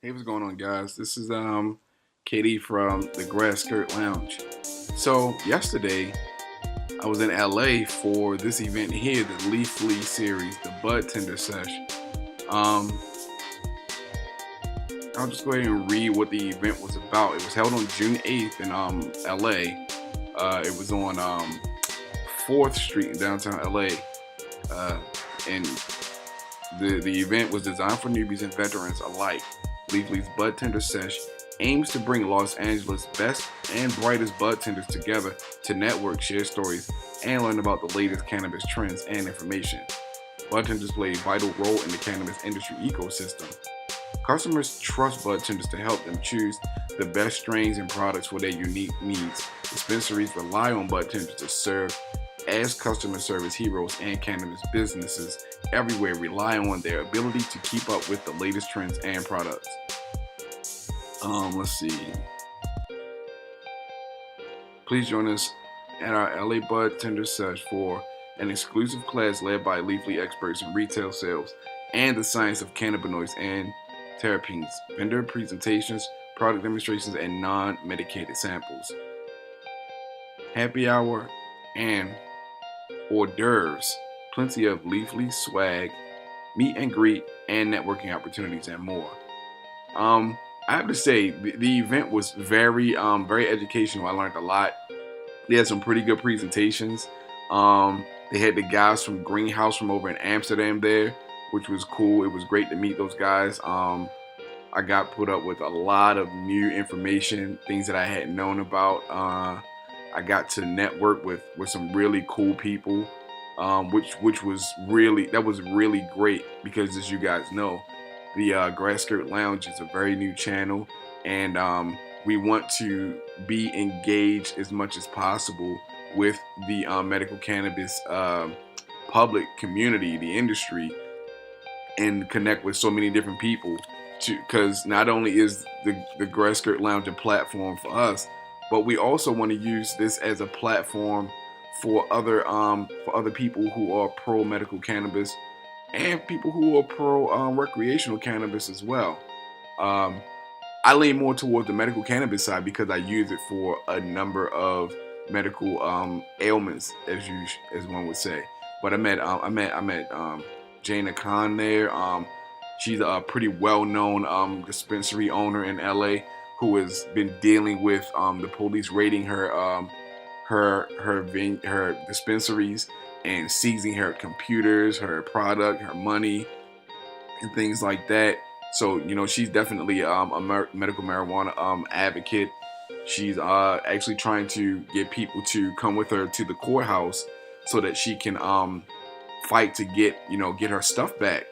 Hey, what's going on, guys? This is Katie from the Grass Skirt Lounge. So yesterday, I was in LA for this event here, the Leafly series, the Bud Tender Sesh. Um, I'll just go ahead and read what the event was about. It was held on June 8th in LA. It was on 4th Street in downtown LA, uh, and the event was designed for newbies and veterans alike. Leafly's Bud Tender Sesh aims to bring Los Angeles' best and brightest bud tenders together to network, share stories, and learn about the latest cannabis trends and information. Bud tenders play a vital role in the cannabis industry ecosystem. Customers trust bud tenders to help them choose the best strains and products for their unique needs. Dispensaries rely on bud tenders to serve as customer service heroes, and cannabis businesses everywhere rely on their ability to keep up with the latest trends and products. Let's see. Please join us at our LA Bud Tender Sesh for an exclusive class led by Leafly experts in retail sales and the science of cannabinoids and terpenes, vendor presentations, product demonstrations, and non-medicated samples. Happy hour and hors d'oeuvres, plenty of Leafly swag, meet and greet, and networking opportunities, and more. I have to say the event was very educational. I learned a lot. They had some pretty good presentations. They had the guys from Greenhouse from over in Amsterdam there, which was cool. It was great to meet those guys. I got put up with a lot of new information, things that I hadn't known about. I got to network with some really cool people, which was really great because, as you guys know, the Grass Skirt Lounge is a very new channel, and we want to be engaged as much as possible with the medical cannabis public community, the industry, and connect with so many different people. Because not only is the Grass Skirt Lounge a platform for us, but we also want to use this as a platform for other people who are pro medical cannabis and people who are pro recreational cannabis as well. Um, I lean more toward the medical cannabis side because I use it for a number of medical ailments, as one would say. But I met Jana Khan there. She's a pretty well-known dispensary owner in LA who has been dealing with the police raiding her dispensaries and seizing her computers, her product, her money, and things like that. So she's definitely a medical marijuana advocate. She's actually trying to get people to come with her to the courthouse so that she can fight to get her stuff back.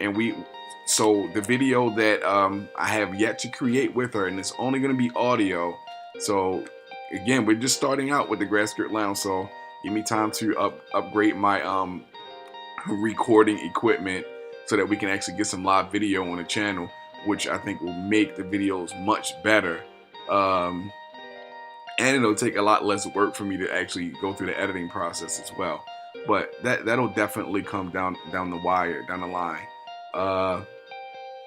And so the video that I have yet to create with her, and it's only going to be audio. So again, we're just starting out with the Grass Skirt Lounge, so give me time to upgrade my recording equipment so that we can actually get some live video on the channel, which I think will make the videos much better. And it'll take a lot less work for me to actually go through the editing process as well. But that'll definitely come down the wire, down the line.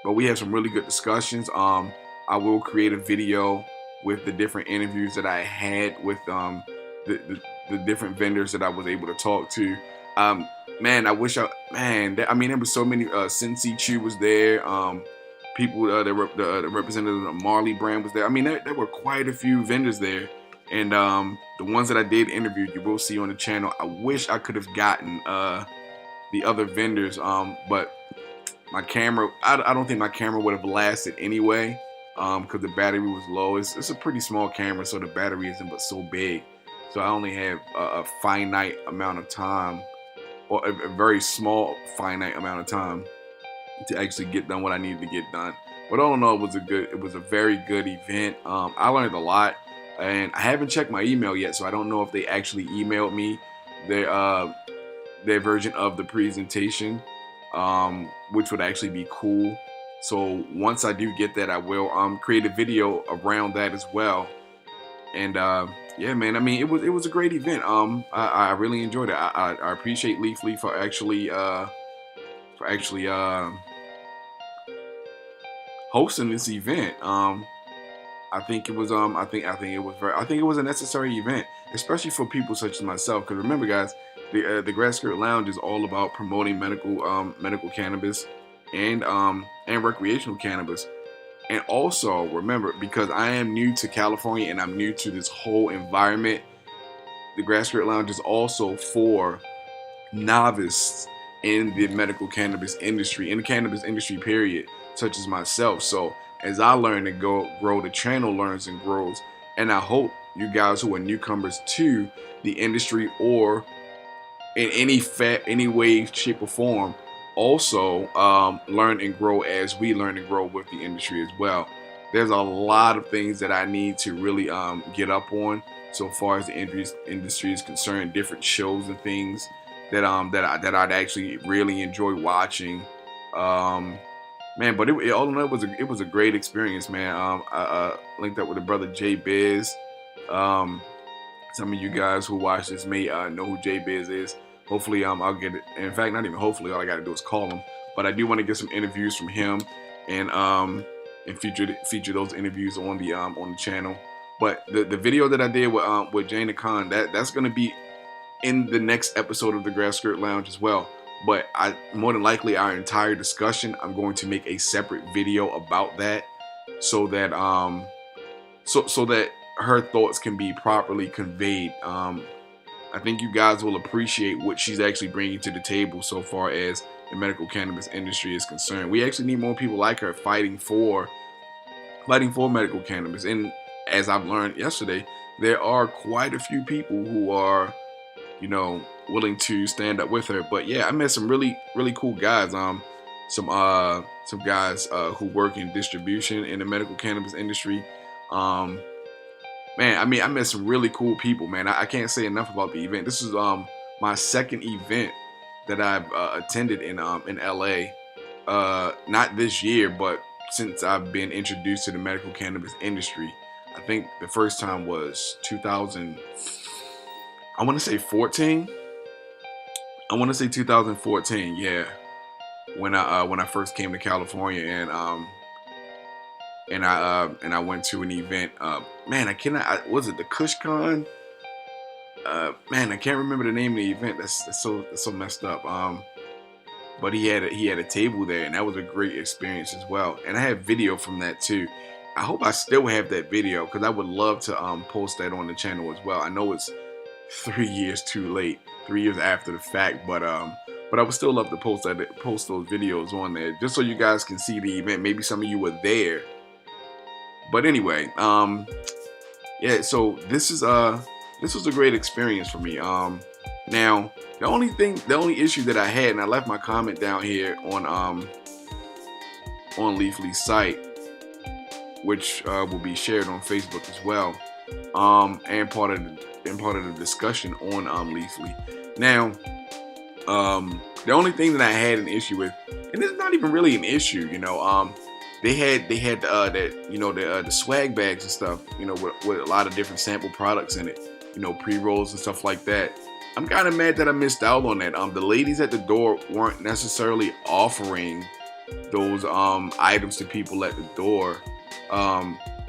But we have some really good discussions. I will create a video with the different interviews that I had with the different vendors that I was able to talk to. Man, I wish I mean, there was so many. Cincy Chew was there. People, the representative of Marley brand was there. I mean, there were quite a few vendors there. And the ones that I did interview, you will see on the channel. I wish I could have gotten the other vendors, but my camera, I don't think my camera would have lasted anyway, because the battery was low. It's a pretty small camera, so the battery isn't but so big. So I only have a finite amount of time, or a very small finite amount of time to actually get done what I needed to get done. But all in all, it was a very good event. I learned a lot, and I haven't checked my email yet, so I don't know if they actually emailed me their version of the presentation, which would actually be cool. So once I do get that, I will create a video around that as well. And yeah, man, I mean, it was a great event. I really enjoyed it. I appreciate Leafly for actually hosting this event. I think it was I think it was a necessary event, especially for people such as myself. Because remember, guys, the Grass Skirt Lounge is all about promoting medical cannabis and recreational cannabis. And also remember, because I am new to California and I'm new to this whole environment, the Grass Skirt Lounge is also for novice in the medical cannabis industry, in the cannabis industry period, such as myself. So as I learn and grow, the channel learns and grows. And I hope you guys who are newcomers to the industry or in any way, shape, or form also learn and grow as we learn and grow with the industry as well. There's a lot of things that I need to really get up on so far as the industry is concerned, different shows and things that I'd actually really enjoy watching. Man, but all in all, it was a great experience, man. I linked up with the brother Jay Biz. Some of you guys who watch this may know who Jay Biz is. Hopefully, I'll get it. In fact, not even hopefully. All I got to do is call him. But I do want to get some interviews from him and feature those interviews on the channel. But the video that I did with Jana Khan, that's gonna be in the next episode of the Grass Skirt Lounge as well. But more than likely our entire discussion, I'm going to make a separate video about that, so that so that her thoughts can be properly conveyed. I think you guys will appreciate what she's actually bringing to the table so far as the medical cannabis industry is concerned. We actually need more people like her fighting for medical cannabis. And as I've learned yesterday, there are quite a few people who are, willing to stand up with her. But yeah, I met some really cool guys. Some guys who work in distribution in the medical cannabis industry. Man, I mean, I met some really cool people, man. I can't say enough about the event. This is my second event that I've attended in LA. Not this year, but since I've been introduced to the medical cannabis industry. I think the first time was 2000. I want to say 14. I want to say 2014. Yeah, when I first came to California and I went to an event. Man, was it the KushCon? Man, I can't remember the name of the event. That's so messed up. But he had a table there, and that was a great experience as well. And I had video from that too. I hope I still have that video because I would love to post that on the channel as well. I know it's 3 years too late, 3 years after the fact, but I would still love to post those videos on there just so you guys can see the event. Maybe some of you were there. But anyway, yeah. So this was a great experience for me. Now the only issue that I had, and I left my comment down here on Leafly's site, which will be shared on Facebook as well, and part of the discussion on Leafly. Now, the only thing that I had an issue with, and it's not even really an issue, they had the swag bags and stuff, with a lot of different sample products in it, pre-rolls and stuff like that. I'm kind of mad that I missed out on that. The ladies at the door weren't necessarily offering those items to people at the door.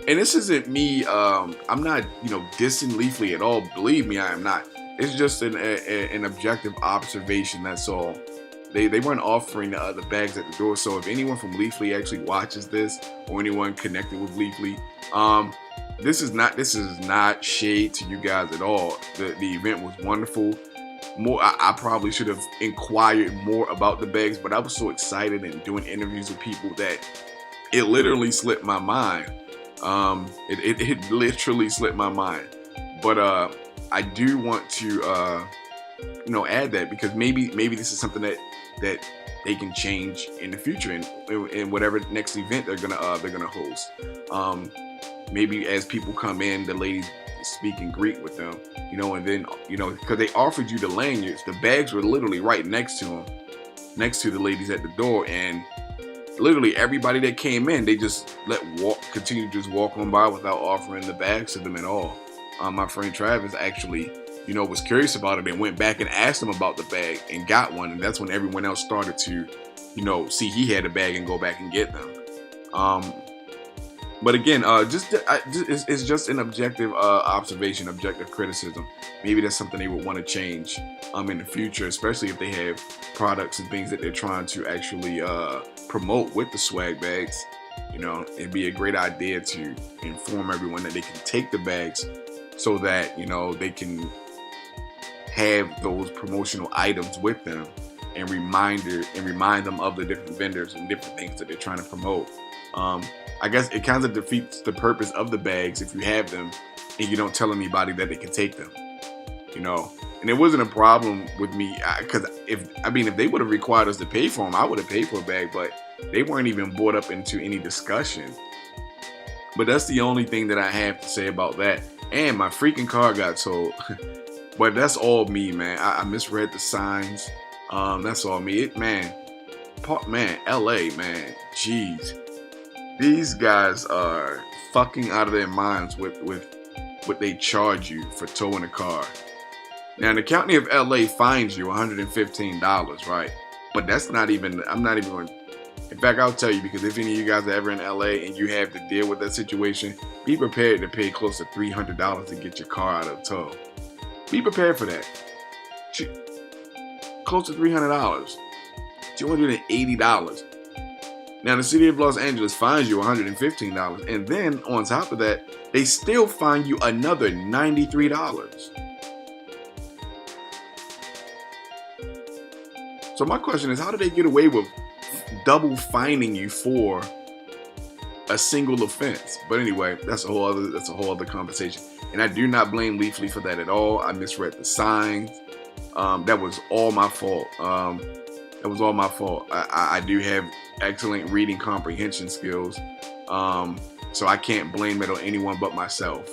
And this isn't me, I'm not, dissing Leafly at all. Believe me, I am not. It's just an objective observation, that's all. They weren't offering the bags at the door. So if anyone from Leafly actually watches this, or anyone connected with Leafly, this is not shade to you guys at all. The event was wonderful. I probably should have inquired more about the bags, but I was so excited and doing interviews with people that it literally slipped my mind. It literally slipped my mind. But I do want to add that, because maybe this is something that they can change in the future in whatever next event they're gonna host. Maybe as people come in, the ladies speak and greet with them, and then because they offered you the lanyards, the bags were literally right next to them, next to the ladies at the door, and literally everybody that came in, they just continue to just walk on by without offering the bags to them at all. My friend Travis actually, was curious about it and went back and asked him about the bag and got one, and that's when everyone else started to, see he had a bag and go back and get them. Um, but again, it's just an objective observation, objective criticism. Maybe that's something they would want to change in the future, especially if they have products and things that they're trying to actually promote with the swag bags. You know, it'd be a great idea to inform everyone that they can take the bags so that, you know, they can have those promotional items with them and remind them of the different vendors and different things that they're trying to promote. I guess it kind of defeats the purpose of the bags if you have them and you don't tell anybody that they can take them, you know. And it wasn't a problem with me because if they would have required us to pay for them, I would have paid for a bag, but they weren't even brought up into any discussion. But that's the only thing that I have to say about that. And my freaking car got towed. But that's all me, man. I misread the signs. That's all me. LA, man. Jeez. These guys are fucking out of their minds with what they charge you for towing a car. Now, the county of LA fines you $115, right? But that's not even, I'm not even going, in fact, I'll tell you, because if any of you guys are ever in LA and you have to deal with that situation, be prepared to pay close to $300 to get your car out of tow. Be prepared for that. Close to $300. $280. Now, the city of Los Angeles fines you $115. And then, on top of that, they still fine you another $93. So my question is, how do they get away with double fining you for a single offense? But anyway, that's a whole other conversation. And I do not blame Leafly for that at all. I misread the signs. That was all my fault. I do have excellent reading comprehension skills. So I can't blame it on anyone but myself.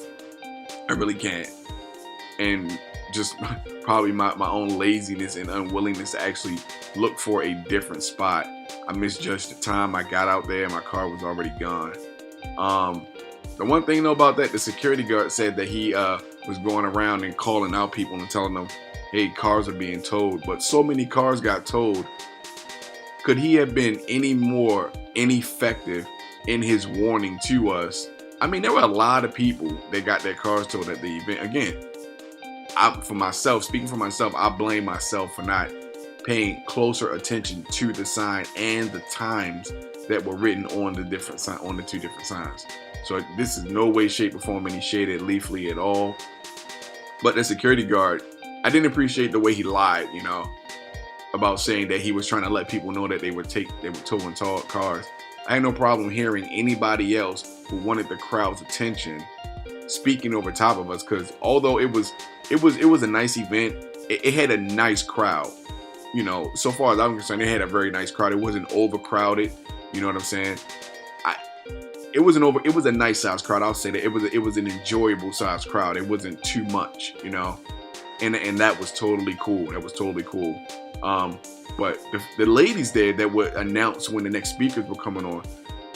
I really can't. And just probably my own laziness and unwillingness to actually look for a different spot. I misjudged the time. I got out there and my car was already gone. The one thing though about that, the security guard said that he was going around and calling out people and telling them, hey, cars are being towed. But so many cars got towed. Could he have been any more ineffective in his warning to us? I mean, there were a lot of people that got their cars towed at the event. Again, speaking for myself, I blame myself for not paying closer attention to the sign and the times that were written on the two different signs. So this is no way, shape, or form any shade at Leafly at all. But the security guard, I didn't appreciate the way he lied, you know, about saying that he was trying to let people know that they were towing cars. I had no problem hearing anybody else who wanted the crowd's attention speaking over top of us, because although it was a nice event, it had a nice crowd. You know, so far as I'm concerned, it had a very nice crowd. It wasn't overcrowded. You know what I'm saying? It was a nice sized crowd. I'll say that it was an enjoyable sized crowd. It wasn't too much, you know, and that was totally cool. But the ladies there that would announce when the next speakers were coming on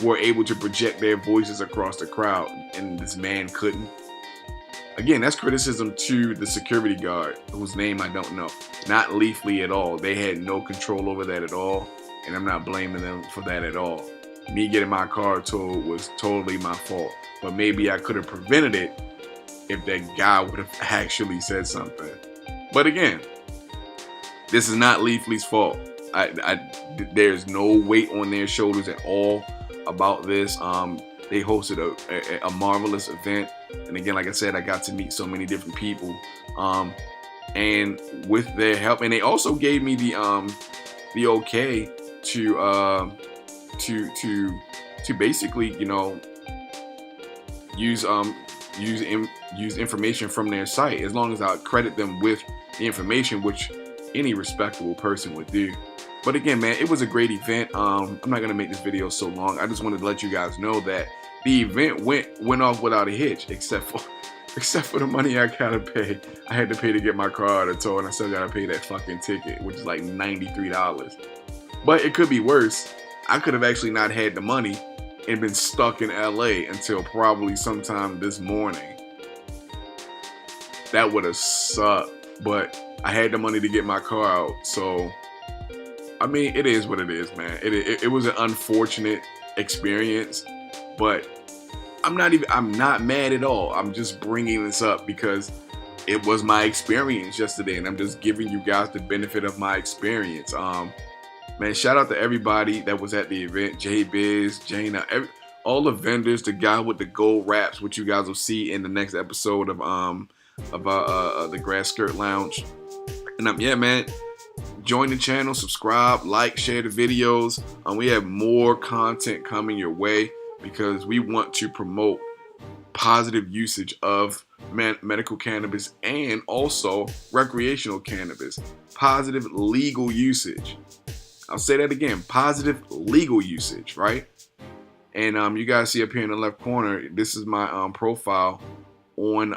were able to project their voices across the crowd, and this man couldn't. Again, that's criticism to the security guard, whose name I don't know. Not Leafly at all. They had no control over that at all, and I'm not blaming them for that at all. Me getting my car towed was totally my fault, but maybe I could have prevented it if that guy would have actually said something. But again, this is not Leafly's fault. There's no weight on their shoulders at all about this. They hosted a marvelous event, and again, like I said, I got to meet so many different people, and with their help, and they also gave me the okay to basically, you know, use information from their site, as long as I credit them with the information, which any respectable person would do. But again, man, it was a great event. I'm not gonna make this video so long. I just wanted to let you guys know that the event went off without a hitch, except for the money I gotta pay. I had to pay to get my car out of tow, and I still gotta pay that fucking ticket, which is like $93. But it could be worse. I could have actually not had the money and been stuck in LA until probably sometime this morning. That would have sucked, but I had the money to get my car out. So, I mean, it is what it is, man. It was an unfortunate experience, but I'm not mad at all. I'm just bringing this up because it was my experience yesterday, and I'm just giving you guys the benefit of my experience. Man, shout out to everybody that was at the event. J-Biz, Jaina, all the vendors, the guy with the gold wraps, which you guys will see in the next episode of the Grass Skirt Lounge. And yeah, man, join the channel, subscribe, like, share the videos. We have more content coming your way because we want to promote positive usage of medical cannabis and also recreational cannabis. Positive legal usage. I'll say that again, positive legal usage, right? And you guys see up here in the left corner, this is my profile on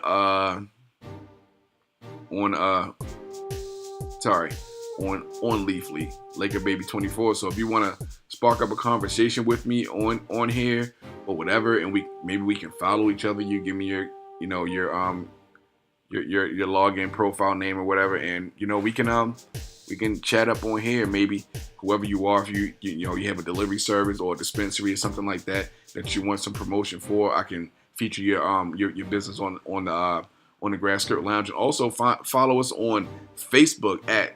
Leafly, Laker Baby 24. So if you want to spark up a conversation with me on here or whatever, and maybe we can follow each other. You give me your login profile name or whatever, and we can chat up on here. Maybe whoever you are, if you have a delivery service or a dispensary or something like that you want some promotion for, I can feature your business on the Grass Skirt Lounge. And also follow us on Facebook at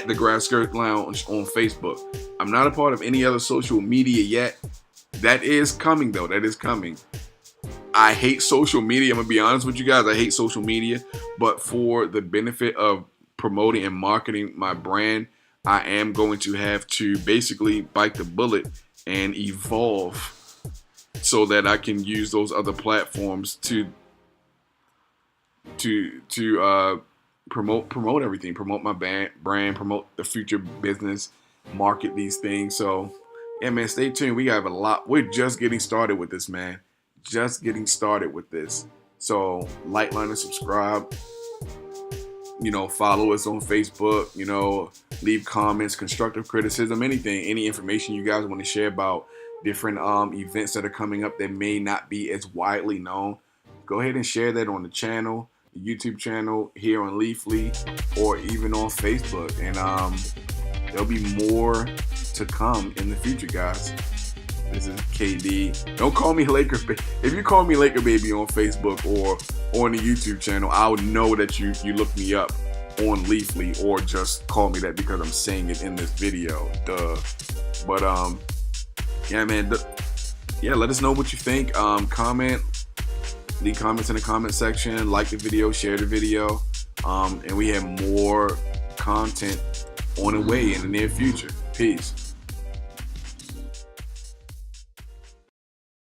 the Grass Skirt Lounge on Facebook. I'm not a part of any other social media yet. That is coming though. That is coming. I hate social media. I'm gonna be honest with you guys. I hate social media, but for the benefit of promoting and marketing my brand, I am going to have to basically bite the bullet and evolve so that I can use those other platforms to promote everything, promote my brand, promote the future business, market these things. So yeah, man, stay tuned. We have a lot. We're just getting started with this, man. Just getting started with this. So like, learn, and subscribe. Follow us on Facebook. Leave comments, constructive criticism, anything, any information you guys want to share about different events that are coming up that may not be as widely known. Go ahead and share that on the channel, the YouTube channel, here on Leafly, or even on Facebook. And there'll be more to come in the future, guys. This is KD. Don't call me Laker Baby. If you call me Laker Baby on Facebook or on the YouTube channel, I would know that you looked me up on Leafly, or just call me that because I'm saying it in this video. Duh. But yeah, man. Let us know what you think. Comment. Leave comments in the comment section. Like the video. Share the video. And we have more content on the way in the near future. Peace.